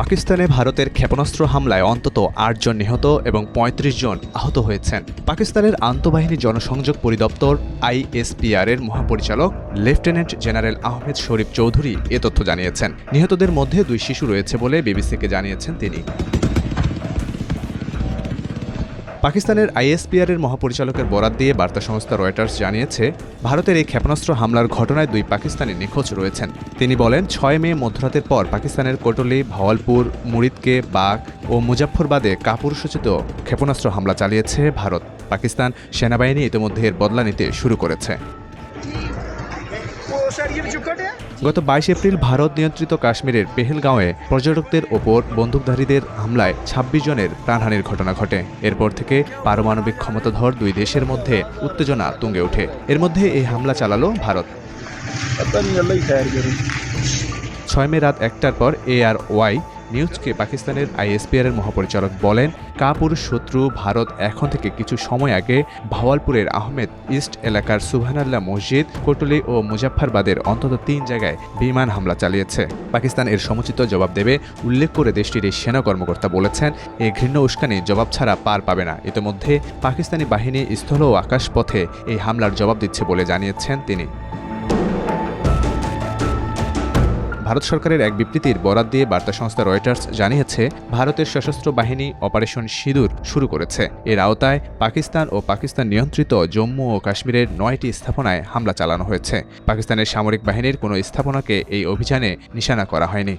পাকিস্তানে ভারতের ক্ষেপণাস্ত্র হামলায় অন্তত ৮ জন নিহত এবং ৩৫ জন আহত হয়েছেন। পাকিস্তানের আন্তঃবাহিনী জনসংযোগ পরিদপ্তর আইএসপিআর এর মহাপরিচালক লেফটেন্যান্ট জেনারেল আহমেদ শরীফ চৌধুরী এ তথ্য জানিয়েছেন। নিহতদের মধ্যে ২ শিশু রয়েছে বলে বিবিসিকে জানিয়েছেন তিনি। পাকিস্তানের আইএসপিআর এর মহাপরিচালকের বরাত দিয়ে বার্তা সংস্থা রয়টার্স জানিয়েছে, ভারতের এই ক্ষেপণাস্ত্র হামলার ঘটনায় ২ পাকিস্তানি নিখোঁজ রয়েছেন। তিনি বলেন, ৬ মে মধ্যরাতের পর পাকিস্তানের কোটলি, ভাওয়ালপুর, মুরিদকে, বাগ ও মুজাফফরবাদে কাপুরুষোচিত ক্ষেপণাস্ত্র হামলা চালিয়েছে ভারত। পাকিস্তান সেনাবাহিনী ইতিমধ্যে এর বদলা নিতে শুরু করেছে। গত ২২ এপ্রিল ভারত নিয়ন্ত্রিত কাশ্মীরের পেহেলগাঁওয়ে পর্যটকদের ওপর বন্দুকধারীদের হামলায় ২৬ জনের প্রাণহানির ঘটনা ঘটে। এরপর থেকে পারমাণবিক ক্ষমতাধর ২ দেশের মধ্যে উত্তেজনা তুঙ্গে ওঠে। এর মধ্যে এই হামলা চালালো ভারত। ৬ মে রাত ১টার পর ARY নিউজকে পাকিস্তানের আইএসপিআর এর মহাপরিচালক বলেন, কাপুরুষ শত্রু ভারত এখন থেকে কিছু সময় আগে ভাওয়ালপুরের আহমেদ ইস্ট এলাকার সুবহানাল্লাহ মসজিদ, কোটলি ও মুজাফফরবাদের অন্তত ৩ জায়গায় বিমান হামলা চালিয়েছে। পাকিস্তান এর সমুচিত জবাব দেবে উল্লেখ করে দেশটির এই সেনা কর্মকর্তা বলেছেন, এই ঘৃণ্য উস্কানি জবাব ছাড়া পার পাবে না। ইতিমধ্যে পাকিস্তানি বাহিনী স্থল ও আকাশপথে এই হামলার জবাব দিচ্ছে বলে জানিয়েছেন তিনি। ভারত সরকারের এক বিবৃতির বরাত দিয়ে বার্তা সংস্থা রয়টার্স জানিয়েছে, ভারতের সশস্ত্র বাহিনী অপারেশন সিঁদুর শুরু করেছে। এর আওতায় পাকিস্তান ও পাকিস্তান নিয়ন্ত্রিত জম্মু ও কাশ্মীরের ৯টি স্থাপনায় হামলা চালানো হয়েছে। পাকিস্তানের সামরিক বাহিনীর কোনো স্থাপনাকে এই অভিযানে নিশানা করা হয়নি।